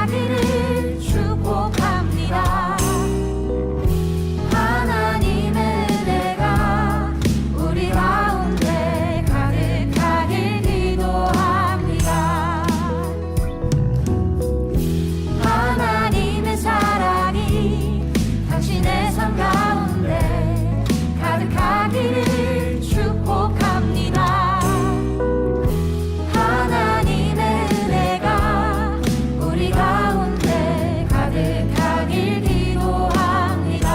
가득하기를 축복합니다. 하나님의 은혜가 우리 가운데 가득하길 기도합니다. 하나님의 사랑이 당신의 삶 가운데 가득하기를 축복합니다. 하나님의 은혜가 우리 가운데 가득하길 기도합니다.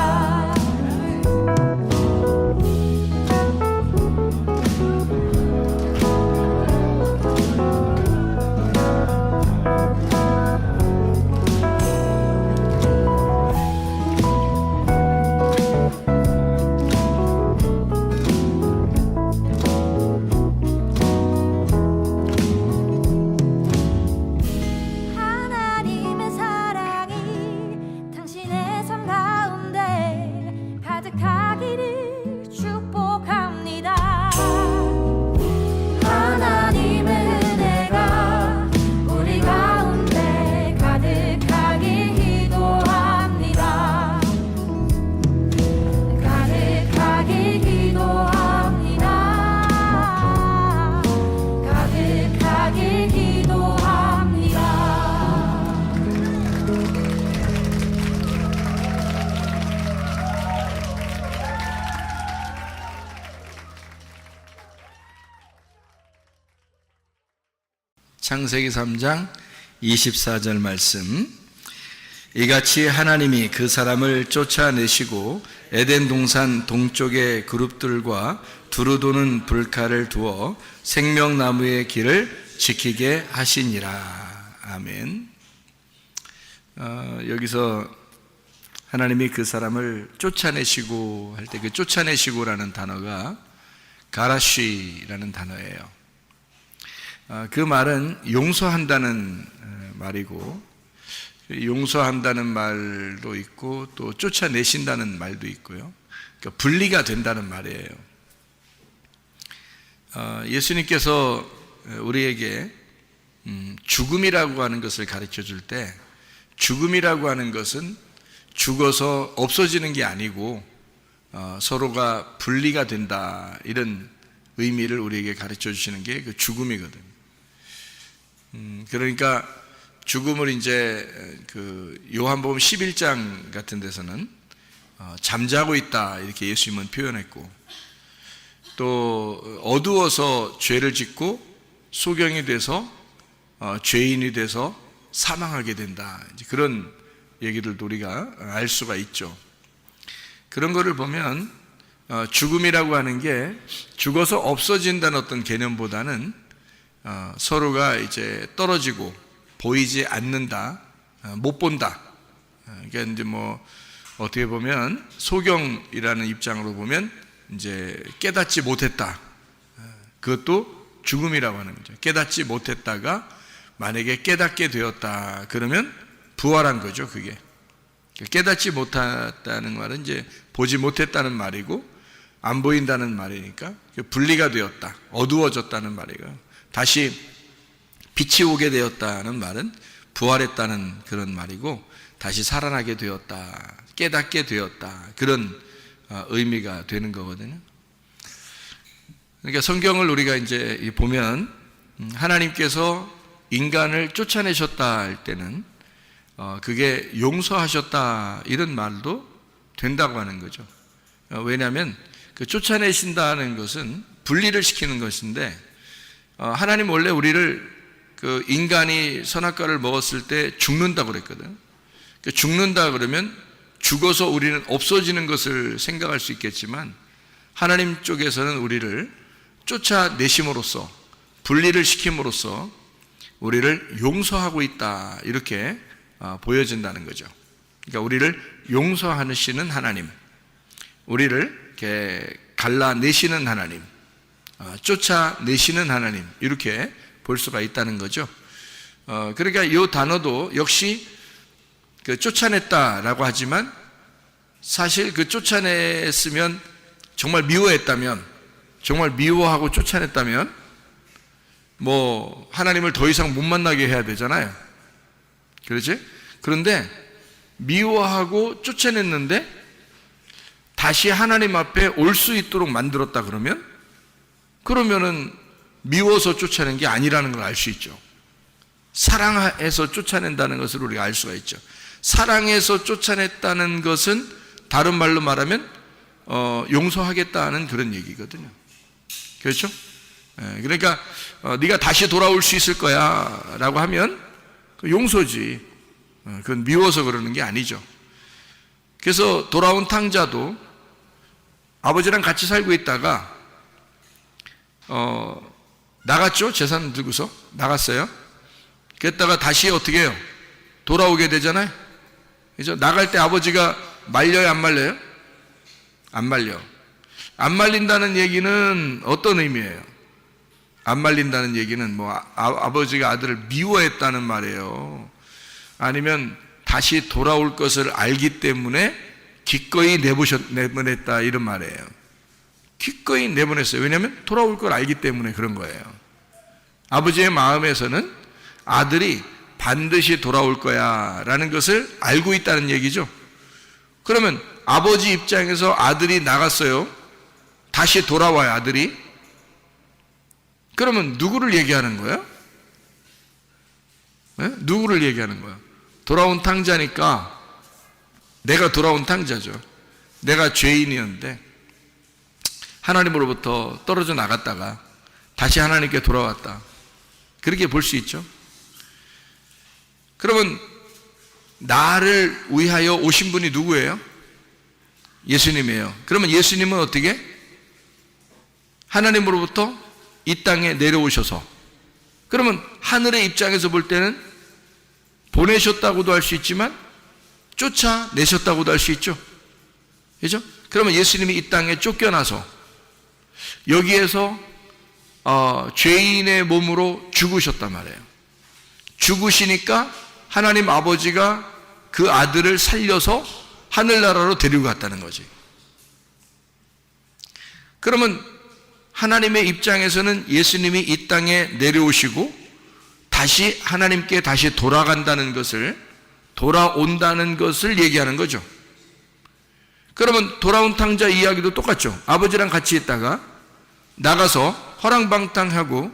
하나님의 사랑이 당신의 삶 가운데 가득하기를 축복합니다. 하나님의 은혜가 우리 가운데 가득하길 기도합니다. 가득하길 기도합니다. 가득하길 기도합니다. 창세기 3장 24절 말씀. 이같이 하나님이 그 사람을 쫓아내시고 에덴 동산 동쪽의 그룹들과 두루 도는 불칼을 두어 생명나무의 길을 지키게 하시니라. 아멘. 여기서 하나님이 그 사람을 쫓아내시고 할 때 그 쫓아내시고라는 단어가 가라쉬라는 단어예요. 그 말은 용서한다는 말이고, 용서한다는 말도 있고 또 쫓아내신다는 말도 있고요. 그러니까 분리가 된다는 말이에요. 예수님께서 우리에게 죽음이라고 하는 것을 가르쳐 줄 때, 죽음이라고 하는 것은 죽어서 없어지는 게 아니고 서로가 분리가 된다, 이런 의미를 우리에게 가르쳐 주시는 게 그 죽음이거든요. 그러니까 죽음을 이제 그 요한복음 11장 같은 데서는 잠자고 있다, 이렇게 예수님은 표현했고, 또 어두워서 죄를 짓고 소경이 돼서 죄인이 돼서 사망하게 된다, 이제 그런 얘기들도 우리가 알 수가 있죠. 그런 거를 보면 죽음이라고 하는 게 죽어서 없어진다는 어떤 개념보다는 서로가 이제 떨어지고 보이지 않는다, 못 본다. 그러니까 이제 뭐 어떻게 보면 소경이라는 입장으로 보면 이제 깨닫지 못했다. 그것도 죽음이라고 하는 거죠. 깨닫지 못했다가 만약에 깨닫게 되었다, 그러면 부활한 거죠, 그게. 깨닫지 못했다는 말은 이제 보지 못했다는 말이고, 안 보인다는 말이니까 분리가 되었다, 어두워졌다는 말이고, 다시 빛이 오게 되었다는 말은 부활했다는 그런 말이고, 다시 살아나게 되었다, 깨닫게 되었다, 그런 의미가 되는 거거든요. 그러니까 성경을 우리가 이제 보면 하나님께서 인간을 쫓아내셨다 할 때는 그게 용서하셨다, 이런 말도 된다고 하는 거죠. 왜냐하면 그 쫓아내신다는 것은 분리를 시키는 것인데, 하나님 원래 우리를 그 인간이 선악과를 먹었을 때 죽는다고 그랬거든. 죽는다 그러면 죽어서 우리는 없어지는 것을 생각할 수 있겠지만, 하나님 쪽에서는 우리를 쫓아내심으로써, 분리를 시킴으로써 우리를 용서하고 있다, 이렇게 보여진다는 거죠. 그러니까 우리를 용서하시는 하나님, 우리를 이렇게 갈라내시는 하나님, 쫓아내시는 하나님, 이렇게 볼 수가 있다는 거죠. 그러니까 이 단어도 역시 그 쫓아냈다라고 하지만, 사실 그 쫓아냈으면, 정말 미워했다면, 정말 미워하고 쫓아냈다면 뭐 하나님을 더 이상 못 만나게 해야 되잖아요. 그렇지? 그런데 미워하고 쫓아냈는데 다시 하나님 앞에 올 수 있도록 만들었다 그러면은 미워서 쫓아낸 게 아니라는 걸 알 수 있죠. 사랑해서 쫓아낸다는 것을 우리가 알 수가 있죠. 사랑해서 쫓아냈다는 것은 다른 말로 말하면 용서하겠다는 그런 얘기거든요. 그렇죠? 그러니까 네가 다시 돌아올 수 있을 거야 라고 하면 용서지. 그건 미워서 그러는 게 아니죠. 그래서 돌아온 탕자도 아버지랑 같이 살고 있다가 나갔죠. 재산 들고서 나갔어요. 그랬다가 다시 어떻게 해요? 돌아오게 되잖아요. 그죠? 나갈 때 아버지가 말려요, 안 말려요? 안 말려. 안 말린다는 얘기는 어떤 의미예요? 안 말린다는 얘기는 뭐 아버지가 아들을 미워했다는 말이에요. 아니면 다시 돌아올 것을 알기 때문에 기꺼이 내보냈다 이런 말이에요. 기꺼이 내보냈어요. 왜냐하면 돌아올 걸 알기 때문에 그런 거예요. 아버지의 마음에서는 아들이 반드시 돌아올 거야 라는 것을 알고 있다는 얘기죠. 그러면 아버지 입장에서 아들이 나갔어요. 다시 돌아와요, 아들이. 그러면 누구를 얘기하는 거예요? 네? 누구를 얘기하는 거예요? 돌아온 탕자니까 내가 돌아온 탕자죠. 내가 죄인이었는데 하나님으로부터 떨어져 나갔다가 다시 하나님께 돌아왔다. 그렇게 볼 수 있죠. 그러면 나를 위하여 오신 분이 누구예요? 예수님이에요. 그러면 예수님은 어떻게? 하나님으로부터 이 땅에 내려오셔서, 그러면 하늘의 입장에서 볼 때는 보내셨다고도 할 수 있지만 쫓아내셨다고도 할 수 있죠. 그죠? 그러면 예수님이 이 땅에 쫓겨나서 여기에서 죄인의 몸으로 죽으셨단 말이에요. 죽으시니까 하나님 아버지가 그 아들을 살려서 하늘나라로 데리고 갔다는 거지. 그러면 하나님의 입장에서는 예수님이 이 땅에 내려오시고 다시 하나님께 다시 돌아간다는 것을, 돌아온다는 것을 얘기하는 거죠. 그러면 돌아온 탕자 이야기도 똑같죠. 아버지랑 같이 있다가 나가서 허랑방탕하고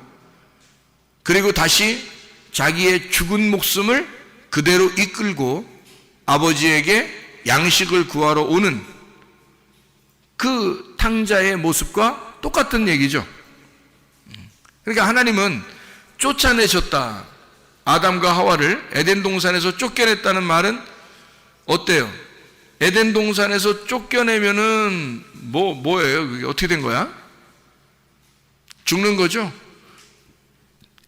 그리고 다시 자기의 죽은 목숨을 그대로 이끌고 아버지에게 양식을 구하러 오는 그 탕자의 모습과 똑같은 얘기죠. 그러니까 하나님은 쫓아내셨다. 아담과 하와를 에덴 동산에서 쫓겨냈다는 말은 어때요? 에덴 동산에서 쫓겨내면은 뭐예요? 그게 어떻게 된 거야? 죽는 거죠.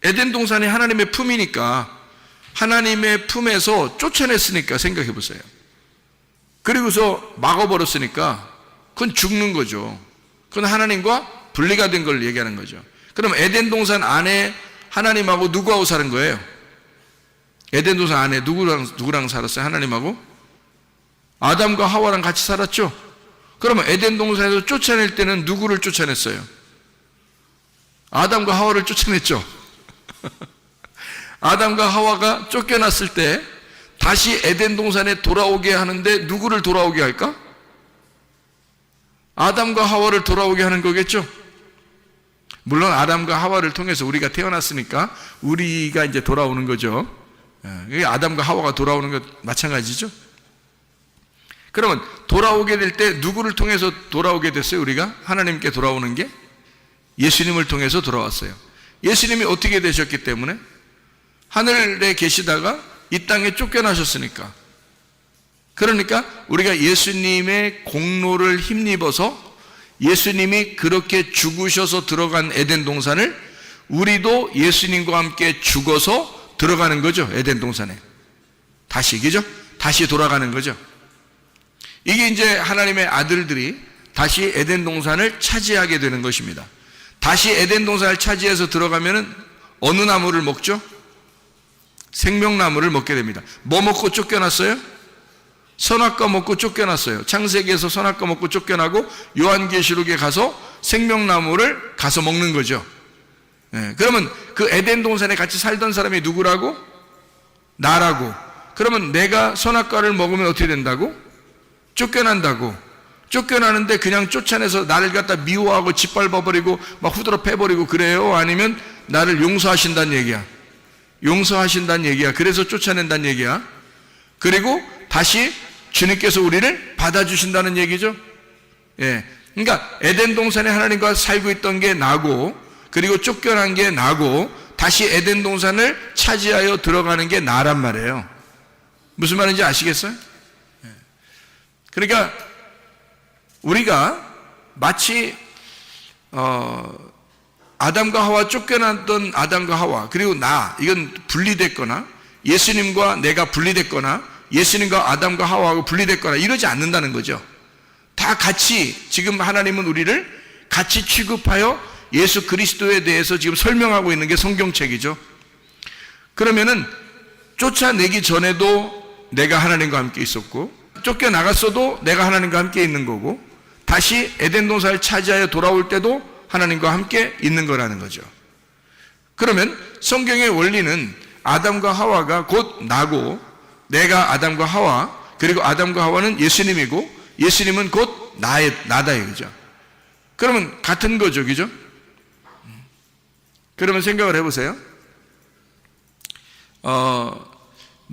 에덴 동산이 하나님의 품이니까, 하나님의 품에서 쫓아냈으니까 생각해 보세요. 그리고서 막아버렸으니까 그건 죽는 거죠. 그건 하나님과 분리가 된 걸 얘기하는 거죠. 그럼 에덴 동산 안에 하나님하고 누구하고 사는 거예요? 에덴 동산 안에 누구랑 살았어요? 하나님하고? 아담과 하와랑 같이 살았죠? 그러면 에덴 동산에서 쫓아낼 때는 누구를 쫓아냈어요? 아담과 하와를 쫓아냈죠? 아담과 하와가 쫓겨났을 때 다시 에덴 동산에 돌아오게 하는데 누구를 돌아오게 할까? 아담과 하와를 돌아오게 하는 거겠죠? 물론 아담과 하와를 통해서 우리가 태어났으니까 우리가 이제 돌아오는 거죠. 아담과 하와가 돌아오는 것 마찬가지죠. 그러면 돌아오게 될 때 누구를 통해서 돌아오게 됐어요? 우리가 하나님께 돌아오는 게 예수님을 통해서 돌아왔어요. 예수님이 어떻게 되셨기 때문에? 하늘에 계시다가 이 땅에 쫓겨나셨으니까. 그러니까 우리가 예수님의 공로를 힘입어서 예수님이 그렇게 죽으셔서 들어간 에덴 동산을 우리도 예수님과 함께 죽어서 들어가는 거죠. 에덴 동산에 다시, 그죠? 다시 돌아가는 거죠. 이게 이제 하나님의 아들들이 다시 에덴 동산을 차지하게 되는 것입니다. 다시 에덴 동산을 차지해서 들어가면은 어느 나무를 먹죠? 생명나무를 먹게 됩니다. 뭐 먹고 쫓겨났어요? 선악과 먹고 쫓겨났어요. 창세기에서 선악과 먹고 쫓겨나고 요한계시록에 가서 생명나무를 가서 먹는 거죠. 그러면 그 에덴 동산에 같이 살던 사람이 누구라고? 나라고. 그러면 내가 선악과를 먹으면 어떻게 된다고? 쫓겨난다고. 쫓겨나는데 그냥 쫓아내서 나를 갖다 미워하고 짓밟아버리고 막 후드러 패버리고 그래요? 아니면 나를 용서하신다는 얘기야? 용서하신다는 얘기야. 그래서 쫓아낸다는 얘기야. 그리고 다시 주님께서 우리를 받아주신다는 얘기죠. 예. 그러니까 에덴 동산에 하나님과 살고 있던 게 나고, 그리고 쫓겨난 게 나고, 다시 에덴 동산을 차지하여 들어가는 게 나란 말이에요. 무슨 말인지 아시겠어요? 예. 그러니까 우리가 마치 아담과 하와, 쫓겨났던 아담과 하와, 그리고 이건 분리됐거나 예수님과 내가 분리됐거나 예수님과 아담과 하와하고 분리됐거나 이러지 않는다는 거죠. 다 같이, 지금 하나님은 우리를 같이 취급하여 예수 그리스도에 대해서 지금 설명하고 있는 게 성경책이죠. 그러면은 쫓아내기 전에도 내가 하나님과 함께 있었고, 쫓겨나갔어도 내가 하나님과 함께 있는 거고, 다시 에덴 동산을 차지하여 돌아올 때도 하나님과 함께 있는 거라는 거죠. 그러면 성경의 원리는 아담과 하와가 곧 나고, 내가 아담과 하와, 그리고 아담과 하와는 예수님이고, 예수님은 곧 나다 이거죠. 그러면 같은 거죠, 그죠? 그러면 생각을 해보세요.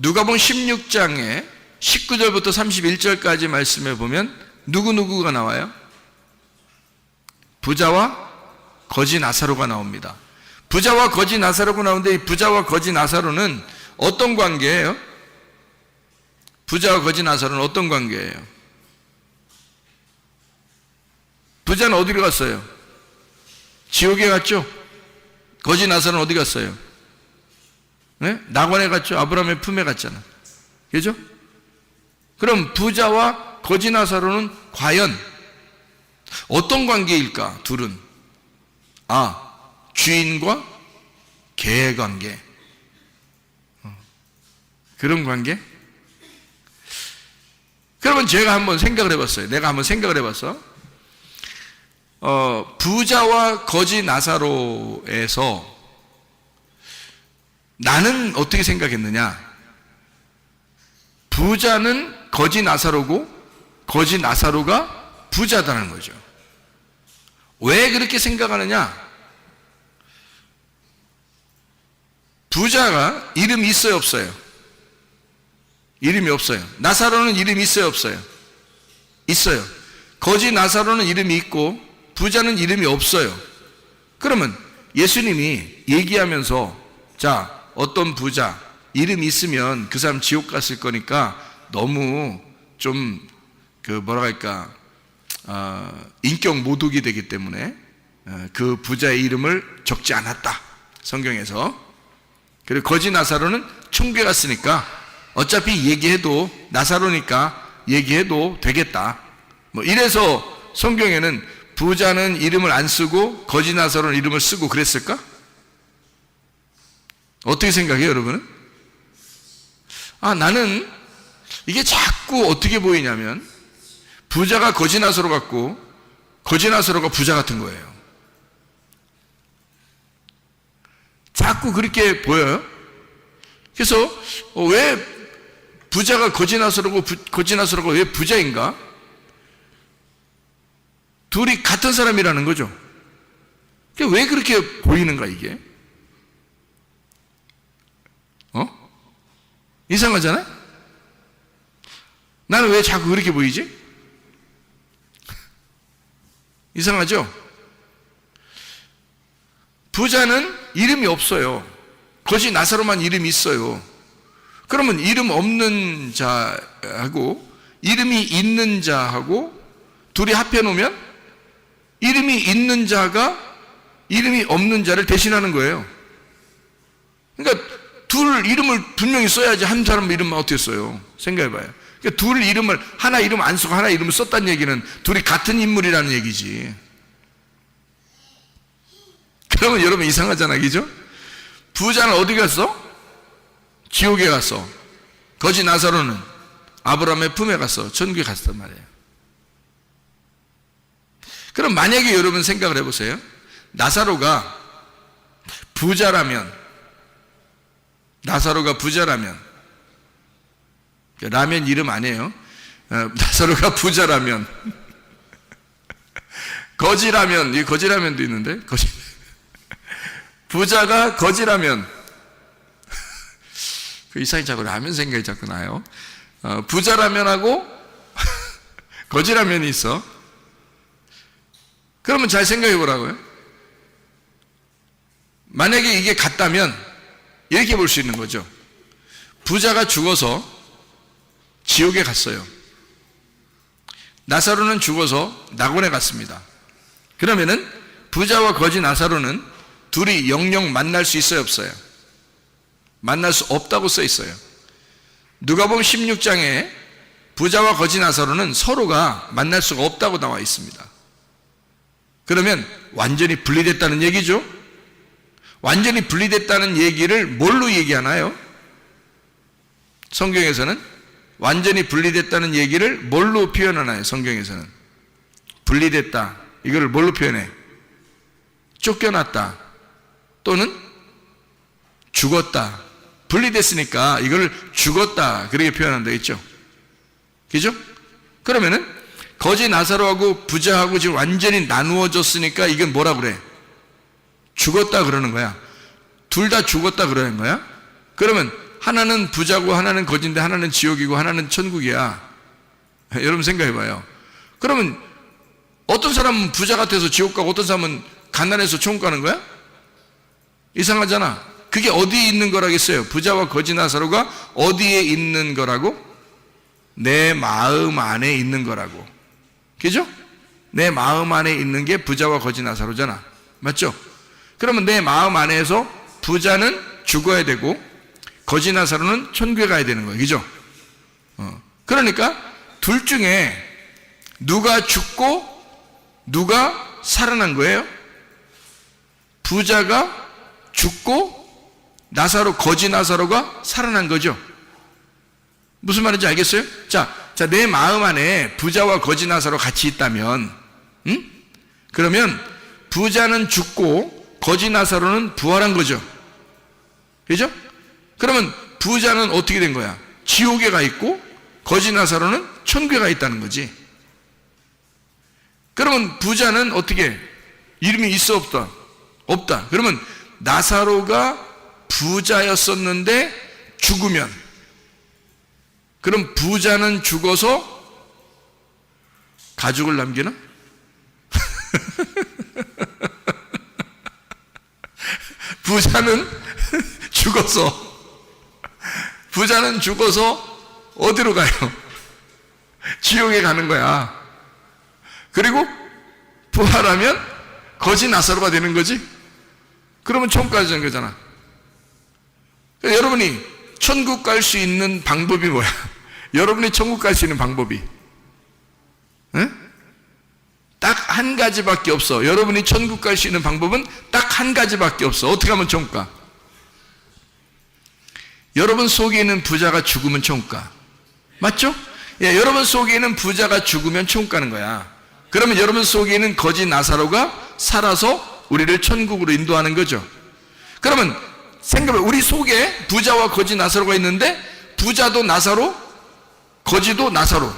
누가복음 16장에 19절부터 31절까지 말씀해 보면 누구가 나와요? 부자와 거지 나사로가 나옵니다. 부자와 거지 나사로가 나오는데, 이 부자와 거지 나사로는 어떤 관계예요? 부자와 거지 나사로는 어떤 관계예요? 부자는 어디로 갔어요? 지옥에 갔죠? 거지 나사로는 어디 갔어요? 네? 낙원에 갔죠? 아브라함의 품에 갔잖아. 그죠? 그럼 부자와 거지 나사로는 과연 어떤 관계일까? 둘은 주인과 개의 관계. 그런 관계? 그러면 제가 한번 생각을 해봤어요. 내가 한번 생각을 해봤어. 부자와 거지 나사로에서 나는 어떻게 생각했느냐? 부자는 거지 나사로고 거지 나사로가 부자다는 거죠. 왜 그렇게 생각하느냐? 부자가 이름이 있어요, 없어요? 이름이 없어요. 나사로는 이름이 있어요, 없어요? 있어요. 거지 나사로는 이름이 있고 부자는 이름이 없어요. 그러면 예수님이 얘기하면서, 자, 어떤 부자 이름이 있으면 그 사람 지옥 갔을 거니까 너무 좀 인격 모독이 되기 때문에 그 부자의 이름을 적지 않았다, 성경에서. 그리고 거지 나사로는 천국에 갔으니까 어차피 얘기해도 나사로니까 얘기해도 되겠다, 이래서 성경에는 부자는 이름을 안 쓰고 거지 나사로는 이름을 쓰고 그랬을까? 어떻게 생각해요, 여러분은? 나는 이게 자꾸 어떻게 보이냐면 부자가 거지 나사로 같고 거지 나사로가 부자 같은 거예요. 자꾸 그렇게 보여요. 그래서 왜 부자가 거지 나사로고 거지 나사로가 왜 부자인가? 둘이 같은 사람이라는 거죠. 왜 그렇게 보이는가, 이게? 이상하잖아요? 나는 왜 자꾸 그렇게 보이지? 이상하죠? 부자는 이름이 없어요. 거지 나사로만 이름이 있어요. 그러면 이름 없는 자하고 이름이 있는 자하고 둘이 합해 놓으면 이름이 있는 자가 이름이 없는 자를 대신하는 거예요. 그러니까 둘 이름을 분명히 써야지 한 사람 이름만 어떻게 써요? 생각해봐요. 그러니까 둘 이름을, 하나 이름 안 쓰고 하나 이름을 썼다는 얘기는 둘이 같은 인물이라는 얘기지. 그러면 여러분 이상하잖아, 그죠? 부자는 어디 갔어? 지옥에 갔어. 거지 나사로는 아브라함의 품에 갔어. 천국에 갔단 말이에요. 그럼 만약에 여러분 생각을 해보세요. 나사로가 부자라면 라면 이름 아니에요. 나사로가 부자라면, 거지라면, 이 거지라면도 있는데, 부자가 거지라면, 그 이상히 자꾸 라면 생각이 자꾸 나요. 부자라면하고 거지라면이 있어. 그러면 잘 생각해 보라고요. 만약에 이게 같다면 이렇게 볼 수 있는 거죠. 부자가 죽어서 지옥에 갔어요. 나사로는 죽어서 낙원에 갔습니다. 그러면은 부자와 거지 나사로는 둘이 영영 만날 수 있어요, 없어요? 만날 수 없다고 써 있어요. 누가복음 16장에 부자와 거지 나사로는 서로가 만날 수가 없다고 나와 있습니다. 그러면 완전히 분리됐다는 얘기죠. 완전히 분리됐다는 얘기를 뭘로 얘기하나요? 성경에서는 완전히 분리됐다는 얘기를 뭘로 표현하나요? 성경에서는 분리됐다, 이걸 뭘로 표현해? 쫓겨났다 또는 죽었다. 분리됐으니까 이걸 죽었다 그렇게 표현하면 되겠죠. 그죠? 그러면은 거지 나사로하고 부자하고 지금 완전히 나누어졌으니까 이건 뭐라 그래? 죽었다 그러는 거야. 둘 다 죽었다 그러는 거야. 그러면 하나는 부자고 하나는 거지인데 하나는 지옥이고 하나는 천국이야. 여러분 생각해봐요. 그러면 어떤 사람은 부자 같아서 지옥 가고 어떤 사람은 가난해서 천국 가는 거야? 이상하잖아. 그게 어디에 있는 거라겠어요? 부자와 거지 나사로가 어디에 있는 거라고? 내 마음 안에 있는 거라고. 그죠? 내 마음 안에 있는 게 부자와 거지 나사로잖아. 맞죠? 그러면 내 마음 안에서 부자는 죽어야 되고 거지 나사로는 천국에 가야 되는 거예요. 그죠? 그러니까 둘 중에 누가 죽고 누가 살아난 거예요? 부자가 죽고 나사로, 거지 나사로가 살아난 거죠. 무슨 말인지 알겠어요? 자, 내 마음 안에 부자와 거지 나사로 같이 있다면, 그러면 부자는 죽고 거지 나사로는 부활한 거죠. 그죠? 그러면 부자는 어떻게 된 거야? 지옥에 가 있고 거지 나사로는 천국에 가 있다는 거지. 그러면 부자는 어떻게? 이름이 있어 없다? 없다. 그러면 나사로가 부자였었는데 죽으면, 그럼 부자는 죽어서 가족을 남기나? 부자는 죽어서 어디로 가요? 지옥에 가는 거야. 그리고 부활하면 거지 나사로가 되는 거지. 그러면 천국 가는 거잖아. 여러분이 천국 갈 수 있는 방법이 뭐야? 여러분이 천국 갈 수 있는 방법이 딱 한 가지밖에 없어. 여러분이 천국 갈 수 있는 방법은 딱 한 가지밖에 없어. 어떻게 하면 천국 가? 여러분 속에 있는 부자가 죽으면 천국 가. 맞죠? 예, 여러분 속에 있는 부자가 죽으면 천국 가는 거야. 그러면 여러분 속에 있는 거지 나사로가 살아서 우리를 천국으로 인도하는 거죠. 그러면 생각해, 우리 속에 부자와 거지 나사로가 있는데 부자도 나사로, 거지도 나사로.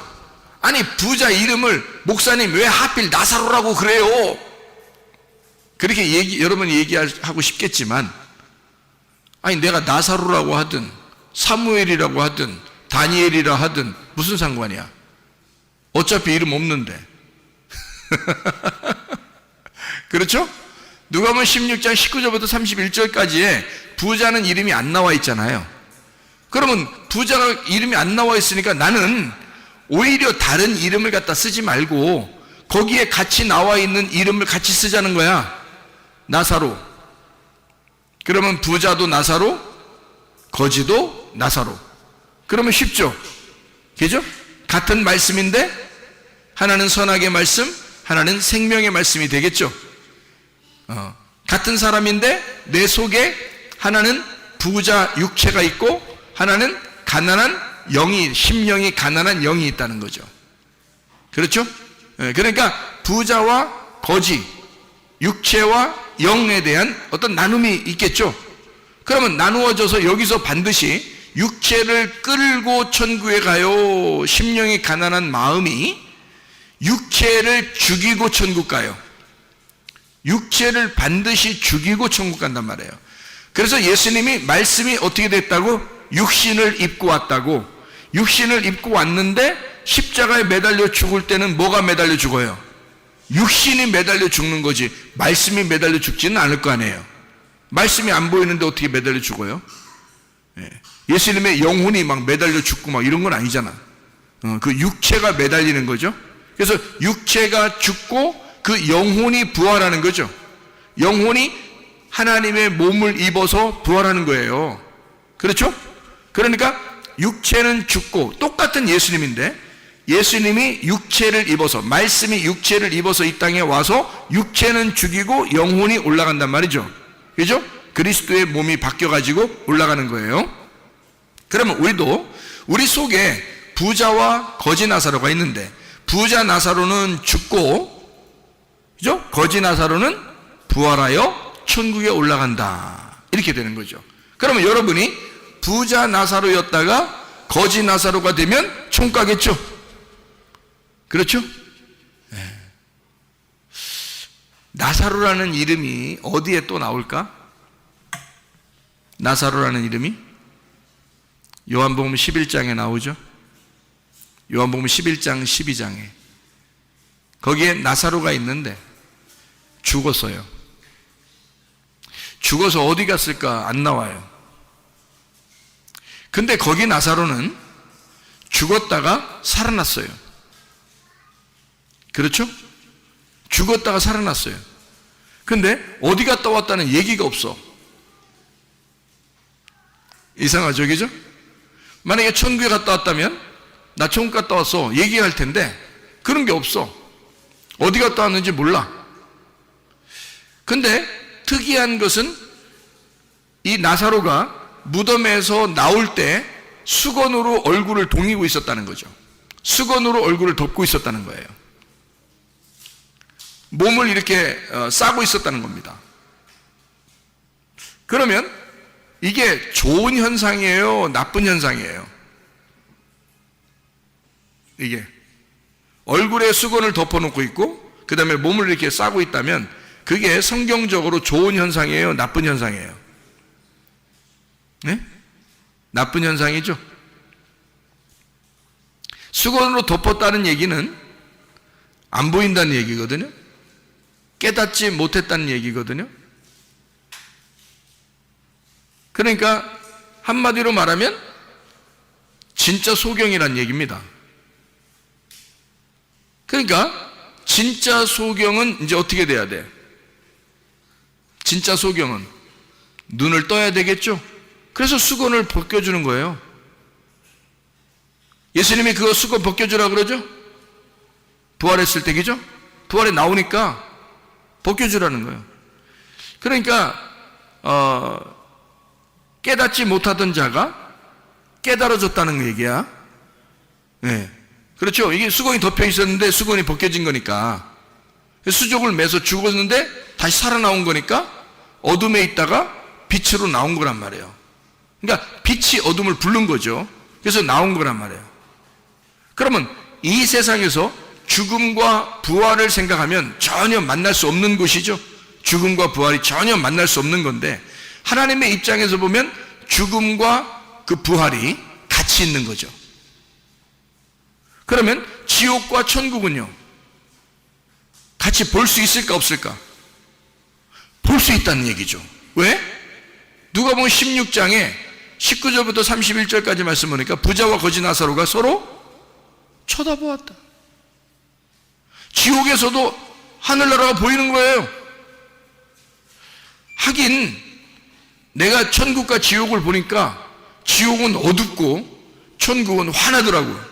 아니, 부자 이름을 목사님 왜 하필 나사로라고 그래요? 그렇게 여러분이 얘기하고 싶겠지만, 아니 내가 나사로라고 하든 사무엘이라고 하든 다니엘이라 하든 무슨 상관이야? 어차피 이름 없는데. 그렇죠? 누가복음 16장 19절부터 31절까지에 부자는 이름이 안 나와 있잖아요. 그러면 부자가 이름이 안 나와 있으니까 나는 오히려 다른 이름을 갖다 쓰지 말고 거기에 같이 나와 있는 이름을 같이 쓰자는 거야. 나사로. 그러면 부자도 나사로, 거지도 나사로. 그러면 쉽죠? 그죠? 같은 말씀인데 하나는 선악의 말씀, 하나는 생명의 말씀이 되겠죠. 같은 사람인데 내 속에 하나는 부자 육체가 있고 하나는 가난한 영이, 심령이 가난한 영이 있다는 거죠. 그렇죠? 그러니까 부자와 거지, 육체와 영에 대한 어떤 나눔이 있겠죠. 그러면 나누어져서 여기서 반드시 육체를 끌고 천국에 가요. 심령이 가난한 마음이 육체를 죽이고 천국 가요. 육체를 반드시 죽이고 천국 간단 말이에요. 그래서 예수님이 말씀이 어떻게 됐다고? 육신을 입고 왔다고. 육신을 입고 왔는데 십자가에 매달려 죽을 때는 뭐가 매달려 죽어요? 육신이 매달려 죽는 거지 말씀이 매달려 죽지는 않을 거 아니에요. 말씀이 안 보이는데 어떻게 매달려 죽어요? 예수님의 영혼이 막 매달려 죽고 막 이런 건 아니잖아. 그 육체가 매달리는 거죠. 그래서 육체가 죽고 그 영혼이 부활하는 거죠. 영혼이 하나님의 몸을 입어서 부활하는 거예요. 그렇죠? 그러니까 육체는 죽고 똑같은 예수님인데 예수님이 육체를 입어서 말씀이 육체를 입어서 이 땅에 와서 육체는 죽이고 영혼이 올라간단 말이죠. 그죠? 그리스도의 몸이 바뀌어가지고 올라가는 거예요. 그러면 우리도 우리 속에 부자와 거지 나사로가 있는데 부자 나사로는 죽고 그죠? 거지 나사로는 부활하여 천국에 올라간다. 이렇게 되는 거죠. 그러면 여러분이 부자 나사로였다가 거지 나사로가 되면 총 가겠죠? 그렇죠? 네. 나사로라는 이름이 어디에 또 나올까? 나사로라는 이름이 요한복음 11장에 나오죠. 요한복음 11장 12장에 거기에 나사로가 있는데 죽었어요. 죽어서 어디 갔을까? 안 나와요. 근데 거기 나사로는 죽었다가 살아났어요. 그렇죠? 죽었다가 살아났어요. 근데 어디 갔다 왔다는 얘기가 없어. 이상하죠, 그죠? 만약에 천국에 갔다 왔다면 나 천국 갔다 왔어 얘기할 텐데 그런 게 없어. 어디 갔다 왔는지 몰라. 근데 특이한 것은 이 나사로가 무덤에서 나올 때 수건으로 얼굴을 동이고 있었다는 거죠. 수건으로 얼굴을 덮고 있었다는 거예요. 몸을 이렇게 싸고 있었다는 겁니다. 그러면 이게 좋은 현상이에요? 나쁜 현상이에요? 이게 얼굴에 수건을 덮어놓고 있고 그 다음에 몸을 이렇게 싸고 있다면 그게 성경적으로 좋은 현상이에요? 나쁜 현상이에요? 네? 나쁜 현상이죠. 수건으로 덮었다는 얘기는 안 보인다는 얘기거든요. 깨닫지 못했다는 얘기거든요. 그러니까 한마디로 말하면 진짜 소경이란 얘기입니다. 그러니까 진짜 소경은 이제 어떻게 돼야 돼? 진짜 소경은 눈을 떠야 되겠죠? 그래서 수건을 벗겨주는 거예요. 예수님이 그거 수건 벗겨주라 그러죠? 부활했을 때, 그죠? 부활에 나오니까 벗겨주라는 거예요. 그러니까 깨닫지 못하던 자가 깨달아졌다는 얘기야. 네. 그렇죠? 이게 수건이 덮여 있었는데 수건이 벗겨진 거니까 수족을 매서 죽었는데 다시 살아나온 거니까 어둠에 있다가 빛으로 나온 거란 말이에요. 그러니까 빛이 어둠을 부른 거죠. 그래서 나온 거란 말이에요. 그러면 이 세상에서 죽음과 부활을 생각하면 전혀 만날 수 없는 곳이죠. 죽음과 부활이 전혀 만날 수 없는 건데 하나님의 입장에서 보면 죽음과 그 부활이 같이 있는 거죠. 그러면 지옥과 천국은요 같이 볼 수 있을까 없을까? 볼 수 있다는 얘기죠. 왜? 누가복음 16장에 19절부터 31절까지 말씀 보니까 부자와 거지 나사로가 서로 쳐다보았다. 지옥에서도 하늘나라가 보이는 거예요. 하긴 내가 천국과 지옥을 보니까 지옥은 어둡고 천국은 환하더라고요.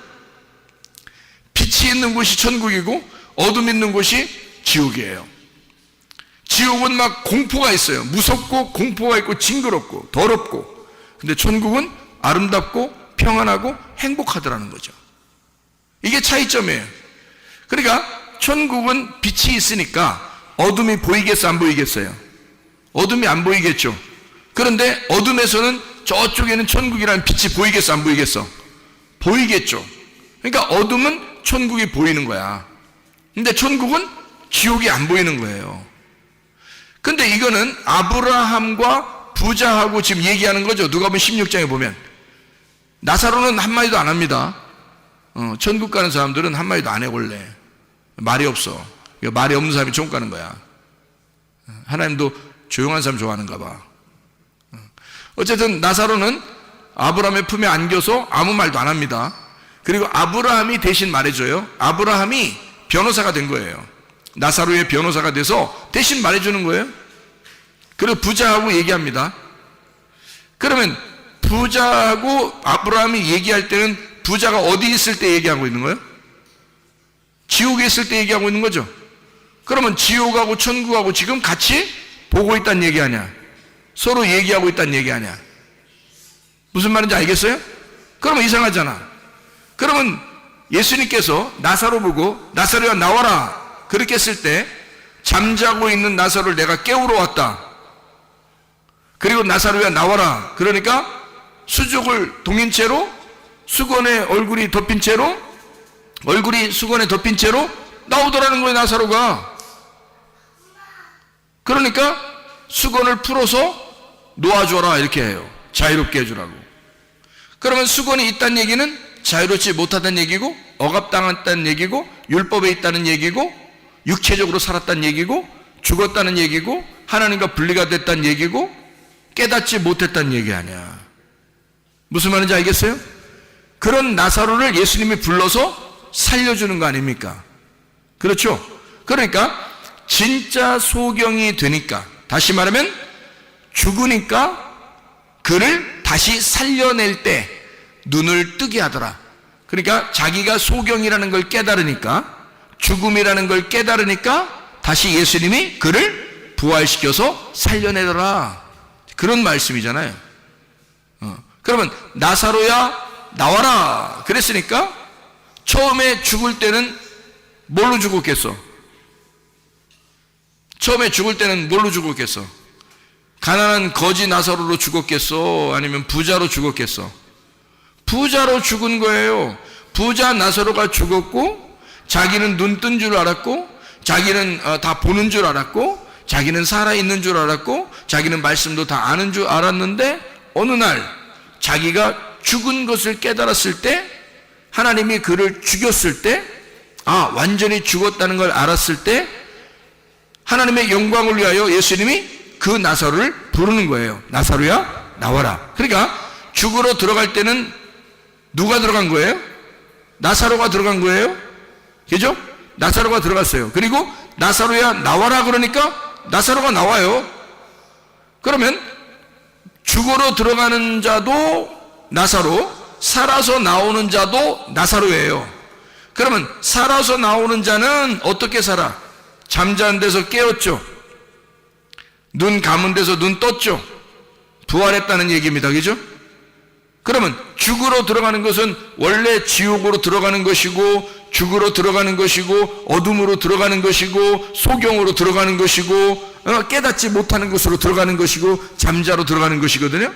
빛이 있는 곳이 천국이고 어둠 있는 곳이 지옥이에요. 지옥은 막 공포가 있어요. 무섭고 공포가 있고 징그럽고 더럽고. 근데 천국은 아름답고 평안하고 행복하더라는 거죠. 이게 차이점이에요. 그러니까 천국은 빛이 있으니까 어둠이 보이겠어 안 보이겠어요? 어둠이 안 보이겠죠. 그런데 어둠에서는 저쪽에는 천국이라는 빛이 보이겠어, 안 보이겠어? 보이겠죠. 그러니까 어둠은 천국이 보이는 거야. 근데 천국은 지옥이 안 보이는 거예요. 근데 이거는 아브라함과 부자하고 지금 얘기하는 거죠. 누가복음 16장에 보면 나사로는 한마디도 안 합니다. 천국 가는 사람들은 한마디도 안 해. 원래 말이 없어. 말이 없는 사람이 천국 가는 거야. 하나님도 조용한 사람 좋아하는가 봐. 어쨌든 나사로는 아브라함의 품에 안겨서 아무 말도 안 합니다. 그리고 아브라함이 대신 말해줘요. 아브라함이 변호사가 된 거예요. 나사로의 변호사가 돼서 대신 말해주는 거예요. 그리고 부자하고 얘기합니다. 그러면 부자하고 아브라함이 얘기할 때는 부자가 어디 있을 때 얘기하고 있는 거예요? 지옥에 있을 때 얘기하고 있는 거죠. 그러면 지옥하고 천국하고 지금 같이 보고 있다는 얘기 아니야? 서로 얘기하고 있다는 얘기 아니야? 무슨 말인지 알겠어요? 그러면 이상하잖아. 그러면 예수님께서 나사로 보고 나사로야 나와라 그렇게 했을 때 잠자고 있는 나사로를 내가 깨우러 왔다. 그리고 나사로야 나와라. 그러니까 수족을 동인 채로 수건에 얼굴이 덮인 채로 얼굴이 수건에 덮인 채로 나오더라는 거예요. 나사로가. 그러니까 수건을 풀어서 놓아줘라 이렇게 해요. 자유롭게 해주라고. 그러면 수건이 있다는 얘기는 자유롭지 못하다는 얘기고 억압당했다는 얘기고 율법에 있다는 얘기고 육체적으로 살았다는 얘기고 죽었다는 얘기고 하나님과 분리가 됐다는 얘기고 깨닫지 못했다는 얘기 아니야. 무슨 말인지 알겠어요? 그런 나사로를 예수님이 불러서 살려주는 거 아닙니까? 그렇죠? 그러니까 진짜 소경이 되니까, 다시 말하면 죽으니까 그를 다시 살려낼 때 눈을 뜨게 하더라. 그러니까 자기가 소경이라는 걸 깨달으니까, 죽음이라는 걸 깨달으니까 다시 예수님이 그를 부활시켜서 살려내더라. 그런 말씀이잖아요. 그러면 나사로야 나와라 그랬으니까 처음에 죽을 때는 뭘로 죽었겠어? 처음에 죽을 때는 뭘로 죽었겠어? 가난한 거지 나사로로 죽었겠어? 아니면 부자로 죽었겠어? 부자로 죽은 거예요. 부자 나사로가 죽었고 자기는 눈 뜬 줄 알았고 자기는 다 보는 줄 알았고 자기는 살아있는 줄 알았고 자기는 말씀도 다 아는 줄 알았는데 어느 날 자기가 죽은 것을 깨달았을 때 하나님이 그를 죽였을 때 완전히 죽었다는 걸 알았을 때 하나님의 영광을 위하여 예수님이 그 나사로를 부르는 거예요. 나사로야 나와라. 그러니까 죽으러 들어갈 때는 누가 들어간 거예요? 나사로가 들어간 거예요. 그죠? 나사로가 들어갔어요. 그리고 나사로야 나와라 그러니까 나사로가 나와요. 그러면 죽으러 들어가는 자도 나사로, 살아서 나오는 자도 나사로예요. 그러면 살아서 나오는 자는 어떻게 살아? 잠자는 데서 깨었죠. 눈 감은 데서 눈 떴죠. 부활했다는 얘기입니다. 그죠? 그러면 죽으러 들어가는 것은 원래 지옥으로 들어가는 것이고 죽으러 들어가는 것이고 어둠으로 들어가는 것이고 소경으로 들어가는 것이고 깨닫지 못하는 것으로 들어가는 것이고 잠자로 들어가는 것이거든요.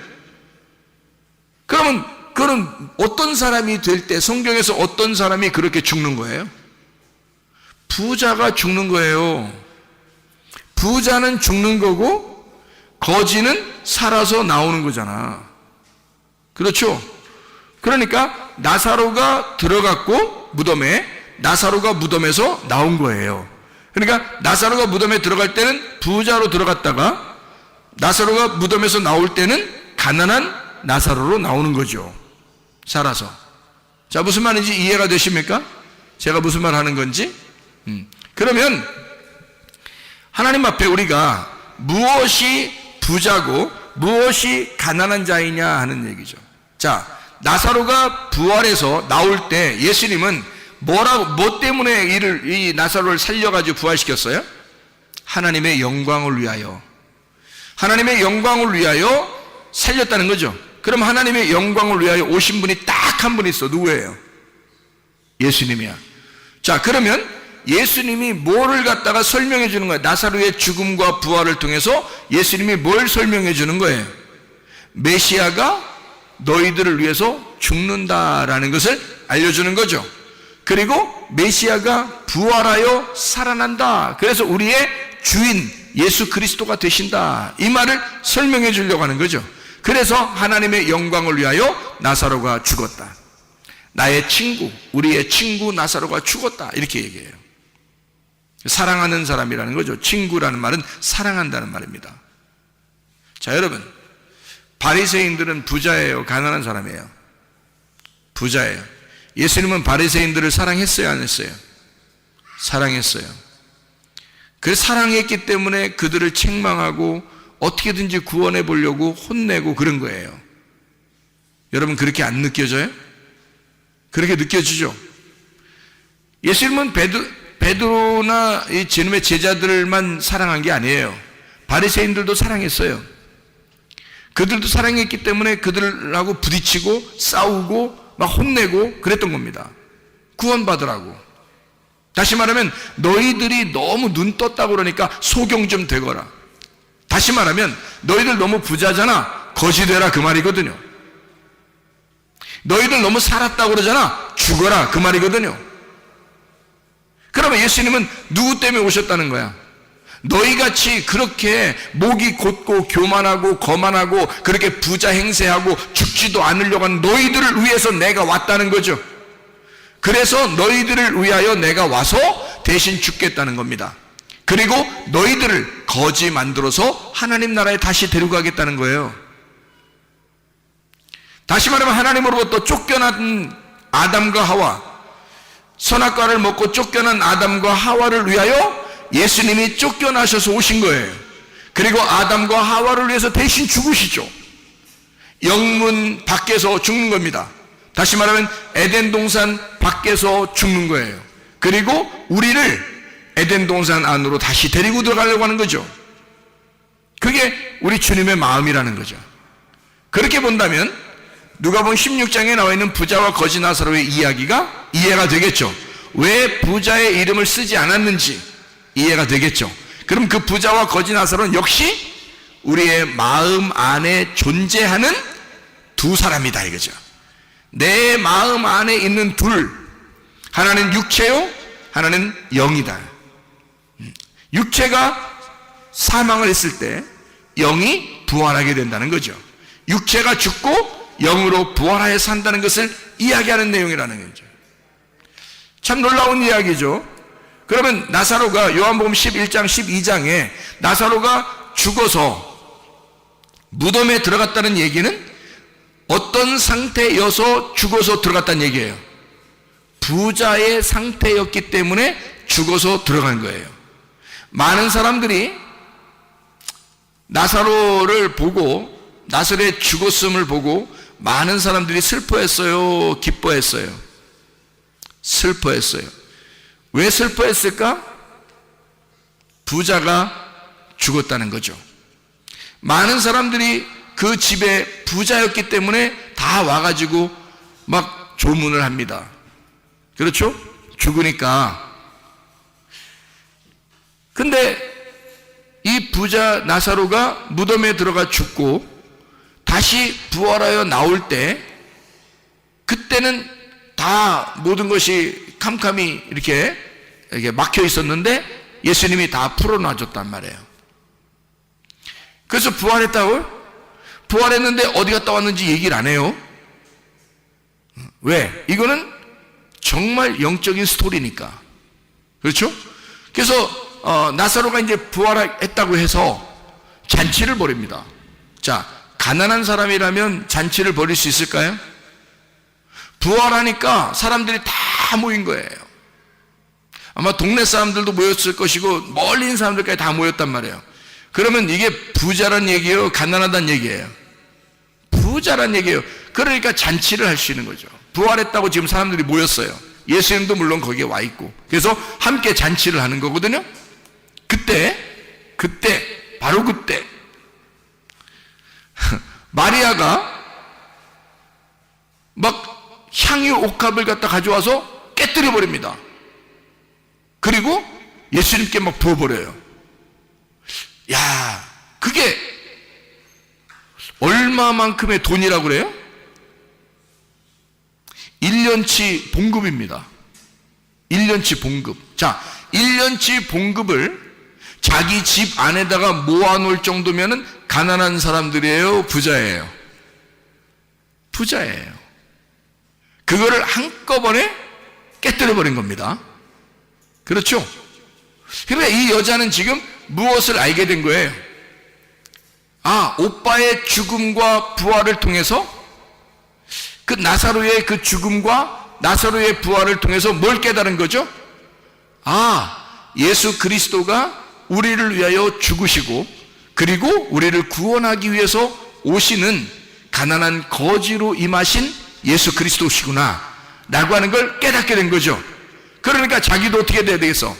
그러면 그런 어떤 사람이 될 때 성경에서 어떤 사람이 그렇게 죽는 거예요? 부자가 죽는 거예요. 부자는 죽는 거고 거지는 살아서 나오는 거잖아. 그렇죠? 그러니까 나사로가 들어갔고 무덤에, 나사로가 무덤에서 나온 거예요. 그러니까 나사로가 무덤에 들어갈 때는 부자로 들어갔다가 나사로가 무덤에서 나올 때는 가난한 나사로로 나오는 거죠. 살아서. 자, 무슨 말인지 이해가 되십니까? 제가 무슨 말 하는 건지? 그러면 하나님 앞에 우리가 무엇이 부자고 무엇이 가난한 자이냐 하는 얘기죠. 자, 나사로가 부활해서 나올 때 예수님은 뭐 때문에 이 나사로를 살려가지고 부활시켰어요? 하나님의 영광을 위하여. 하나님의 영광을 위하여 살렸다는 거죠. 그럼 하나님의 영광을 위하여 오신 분이 딱 한 분 있어. 누구예요? 예수님이야. 자, 그러면 예수님이 뭐를 갖다가 설명해 주는 거예요? 나사로의 죽음과 부활을 통해서 예수님이 뭘 설명해 주는 거예요? 메시아가 너희들을 위해서 죽는다라는 것을 알려주는 거죠. 그리고 메시아가 부활하여 살아난다. 그래서 우리의 주인 예수 그리스도가 되신다. 이 말을 설명해 주려고 하는 거죠. 그래서 하나님의 영광을 위하여 나사로가 죽었다. 나의 친구, 우리의 친구 나사로가 죽었다. 이렇게 얘기해요. 사랑하는 사람이라는 거죠. 친구라는 말은 사랑한다는 말입니다. 자, 여러분, 바리새인들은 부자예요, 가난한 사람이에요? 부자예요. 예수님은 바리새인들을 사랑했어요, 안 했어요? 사랑했어요. 그 사랑했기 때문에 그들을 책망하고 어떻게든지 구원해 보려고 혼내고 그런 거예요. 여러분, 그렇게 안 느껴져요? 그렇게 느껴지죠? 예수님은 베드로나 이 지금의 제자들만 사랑한 게 아니에요. 바리새인들도 사랑했어요. 그들도 사랑했기 때문에 그들하고 부딪히고 싸우고 막 혼내고 그랬던 겁니다. 구원받으라고. 다시 말하면 너희들이 너무 눈 떴다고 그러니까 소경 좀 되거라. 다시 말하면 너희들 너무 부자잖아, 거지 되라, 그 말이거든요. 너희들 너무 살았다고 그러잖아, 죽어라, 그 말이거든요. 그러면 예수님은 누구 때문에 오셨다는 거야? 너희같이 그렇게 목이 곧고 교만하고 거만하고 그렇게 부자 행세하고 죽지도 않으려고 하는 너희들을 위해서 내가 왔다는 거죠. 그래서 너희들을 위하여 내가 와서 대신 죽겠다는 겁니다. 그리고 너희들을 거지 만들어서 하나님 나라에 다시 데려가겠다는 거예요. 다시 말하면 하나님으로부터 쫓겨난 아담과 하와, 선악과를 먹고 쫓겨난 아담과 하와를 위하여 예수님이 쫓겨나셔서 오신 거예요. 그리고 아담과 하와를 위해서 대신 죽으시죠. 영문 밖에서 죽는 겁니다. 다시 말하면 에덴 동산 밖에서 죽는 거예요. 그리고 우리를 에덴 동산 안으로 다시 데리고 들어가려고 하는 거죠. 그게 우리 주님의 마음이라는 거죠. 그렇게 본다면 누가복음 16장에 나와 있는 부자와 거지 나사로의 이야기가 이해가 되겠죠. 왜 부자의 이름을 쓰지 않았는지 이해가 되겠죠. 그럼 그 부자와 거지 나사로는 역시 우리의 마음 안에 존재하는 두 사람이다 이거죠. 내 마음 안에 있는 둘, 하나는 육체요, 하나는 영이다. 육체가 사망을 했을 때 영이 부활하게 된다는 거죠. 육체가 죽고 영으로 부활하여 산다는 것을 이야기하는 내용이라는 거죠. 참 놀라운 이야기죠. 그러면 나사로가 요한복음 11장 12장에 나사로가 죽어서 무덤에 들어갔다는 얘기는 어떤 상태여서 죽어서 들어갔다는 얘기예요. 부자의 상태였기 때문에 죽어서 들어간 거예요. 많은 사람들이 나사로를 보고 나사로의 죽었음을 보고 많은 사람들이 슬퍼했어요, 기뻐했어요? 슬퍼했어요. 왜 슬퍼했을까? 부자가 죽었다는 거죠. 많은 사람들이 그 집에 부자였기 때문에 다 와가지고 막 조문을 합니다. 그렇죠? 죽으니까. 근데 이 부자 나사로가 무덤에 들어가 죽고 다시 부활하여 나올 때 그때는 다 모든 것이 캄캄이 이렇게 막혀 있었는데 예수님이 다 풀어놔줬단 말이에요. 그래서 부활했다고요? 부활했는데 어디 갔다 왔는지 얘기를 안 해요. 왜? 이거는 정말 영적인 스토리니까. 그렇죠? 그래서 나사로가 이제 부활했다고 해서 잔치를 벌입니다. 자, 가난한 사람이라면 잔치를 벌일 수 있을까요? 부활하니까 사람들이 다 모인 거예요. 아마 동네 사람들도 모였을 것이고 멀리 있는 사람들까지 다 모였단 말이에요. 그러면 이게 부자란 얘기예요, 가난하다는 얘기예요? 부자란 얘기예요. 그러니까 잔치를 할 수 있는 거죠. 부활했다고 지금 사람들이 모였어요. 예수님도 물론 거기에 와 있고. 그래서 함께 잔치를 하는 거거든요. 그때 바로 그때 마리아가 막 향유 옥합을 갖다 가져와서 깨뜨려 버립니다. 그리고 예수님께 막 부어버려요. 야, 그게 얼마만큼의 돈이라고 그래요? 1년치 봉급입니다. 1년치 봉급. 자, 1년치 봉급을 자기 집 안에다가 모아놓을 정도면은 가난한 사람들이에요? 부자예요? 부자예요. 그거를 한꺼번에 깨뜨려버린 겁니다. 그렇죠? 그러니까 이 여자는 지금 무엇을 알게 된 거예요? 아, 오빠의 죽음과 부활을 통해서 그 나사로의 그 죽음과 나사로의 부활을 통해서 뭘 깨달은 거죠? 아, 예수 그리스도가 우리를 위하여 죽으시고 그리고 우리를 구원하기 위해서 오시는 가난한 거지로 임하신 예수 그리스도시구나 라고 하는 걸 깨닫게 된 거죠. 그러니까 자기도 어떻게 돼야 되겠어?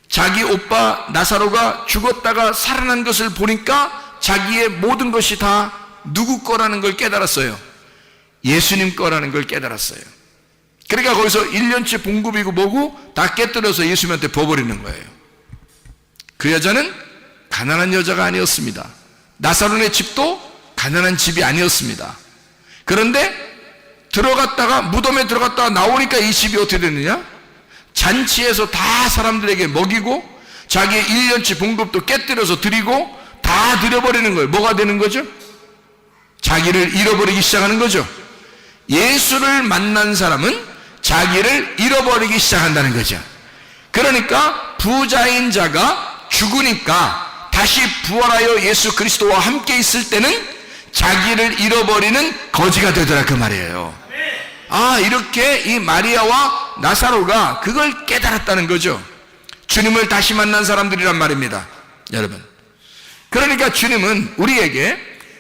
자기 오빠 나사로가 죽었다가 살아난 것을 보니까 자기의 모든 것이 다 누구 거라는 걸 깨달았어요. 예수님 거라는 걸 깨달았어요. 그러니까 거기서 1년치 봉급이고 뭐고 다 깨뜨려서 예수님한테 부어버리는 거예요. 그 여자는 가난한 여자가 아니었습니다. 나사로네 집도 가난한 집이 아니었습니다. 그런데 들어갔다가 무덤에 들어갔다가 나오니까 이 집이 어떻게 됐느냐? 잔치에서 다 사람들에게 먹이고 자기의 1년치 봉급도 깨뜨려서 드리고 다 드려버리는 거예요. 뭐가 되는 거죠? 자기를 잃어버리기 시작하는 거죠. 예수를 만난 사람은 자기를 잃어버리기 시작한다는 거죠. 그러니까 부자인 자가 죽으니까 다시 부활하여 예수 그리스도와 함께 있을 때는 자기를 잃어버리는 거지가 되더라 그 말이에요. 아, 이렇게 이 마리아와 나사로가 그걸 깨달았다는 거죠. 주님을 다시 만난 사람들이란 말입니다, 여러분. 그러니까 주님은 우리에게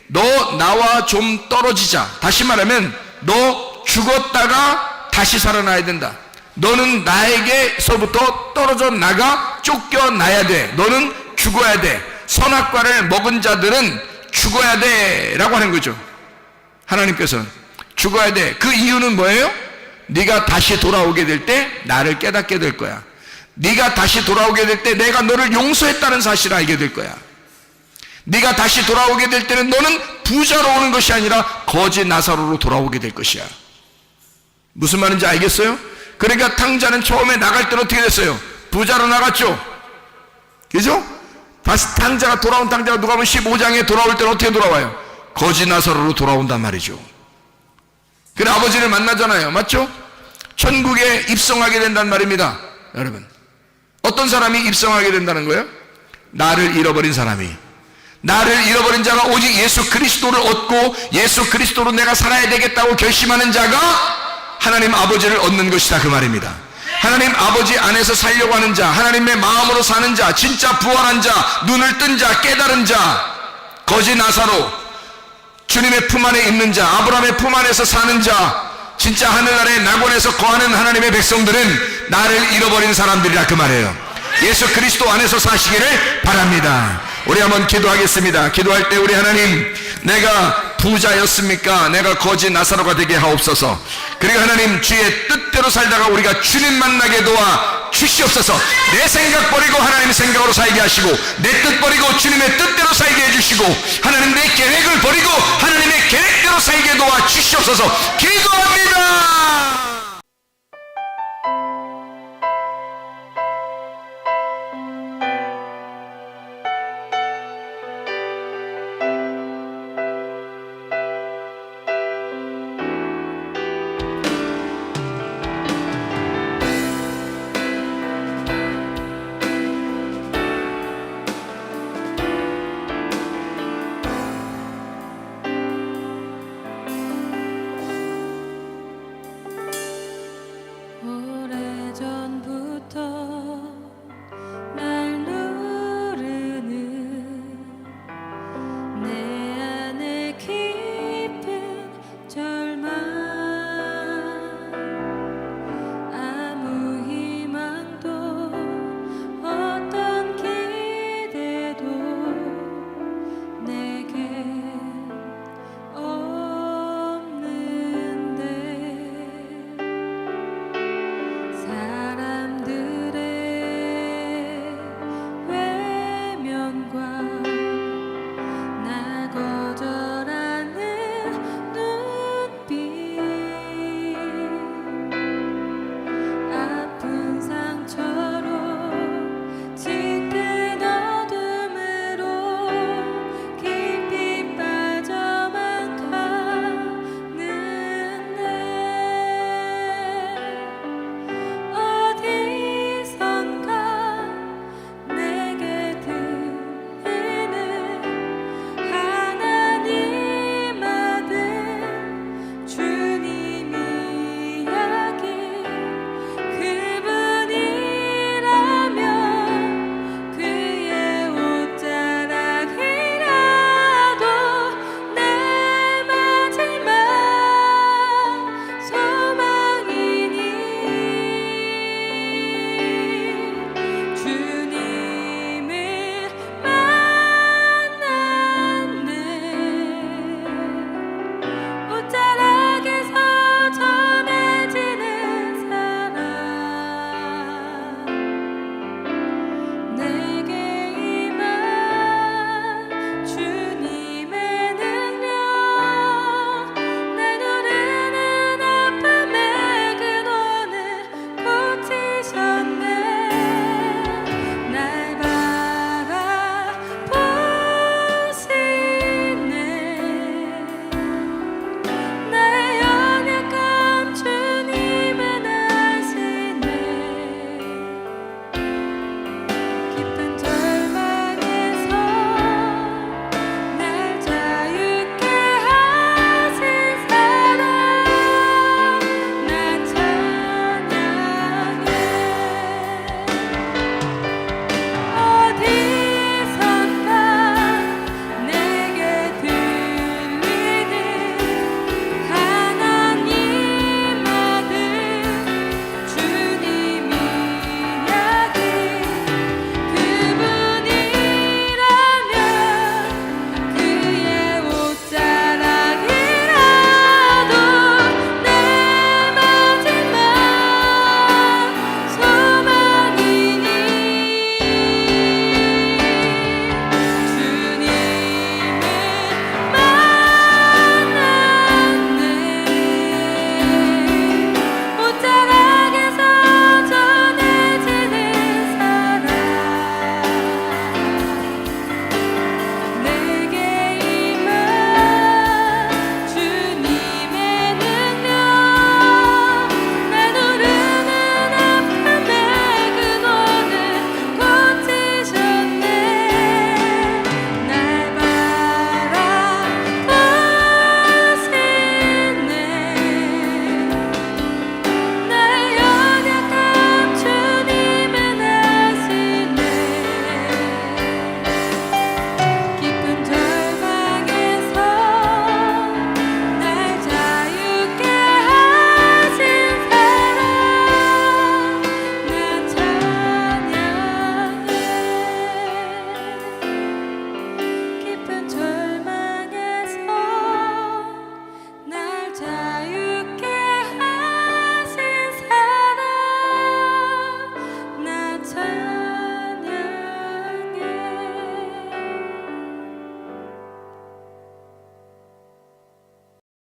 너 나와 좀 떨어지자, 다시 말하면 너 죽었다가 다시 살아나야 된다. 너는 나에게서부터 떨어져 나가 쫓겨나야 돼. 너는 죽어야 돼. 선악과를 먹은 자들은 죽어야 돼 라고 하는 거죠. 하나님께서는 죽어야 돼. 그 이유는 뭐예요? 네가 다시 돌아오게 될 때 나를 깨닫게 될 거야. 네가 다시 돌아오게 될 때 내가 너를 용서했다는 사실을 알게 될 거야. 네가 다시 돌아오게 될 때는 너는 부자로 오는 것이 아니라 거지 나사로로 돌아오게 될 것이야. 무슨 말인지 알겠어요? 그러니까 탕자는 처음에 나갈 때는 어떻게 됐어요? 부자로 나갔죠. 그죠? 다시 돌아온 탕자가 누가 보면 15장에 돌아올 때는 어떻게 돌아와요? 거지 나사로로 돌아온단 말이죠. 그래 아버지를 만나잖아요. 맞죠? 천국에 입성하게 된단 말입니다. 여러분, 어떤 사람이 입성하게 된다는 거예요? 나를 잃어버린 사람이. 나를 잃어버린 자가 오직 예수 그리스도를 얻고 예수 그리스도로 내가 살아야 되겠다고 결심하는 자가 하나님 아버지를 얻는 것이다 그 말입니다. 하나님 아버지 안에서 살려고 하는 자, 하나님의 마음으로 사는 자, 진짜 부활한 자, 눈을 뜬 자, 깨달은 자, 거지 나사로, 주님의 품 안에 있는 자, 아브라함의 품 안에서 사는 자, 진짜 하늘나라의 낙원에서 거하는 하나님의 백성들은 나를 잃어버린 사람들이라 그 말이에요. 예수 그리스도 안에서 사시기를 바랍니다. 우리 한번 기도하겠습니다. 기도할 때 우리 하나님, 내가 부자였습니까? 내가 거지 나사로가 되게 하옵소서. 그리고 하나님, 주의 뜻대로 살다가 우리가 주님 만나게 도와 주시옵소서. 내 생각 버리고 하나님의 생각으로 살게 하시고, 내 뜻 버리고 주님의 뜻대로 살게 해주시고, 하나님 내 계획을 버리고 하나님의 계획대로 살게 도와 주시옵소서. 기도합니다.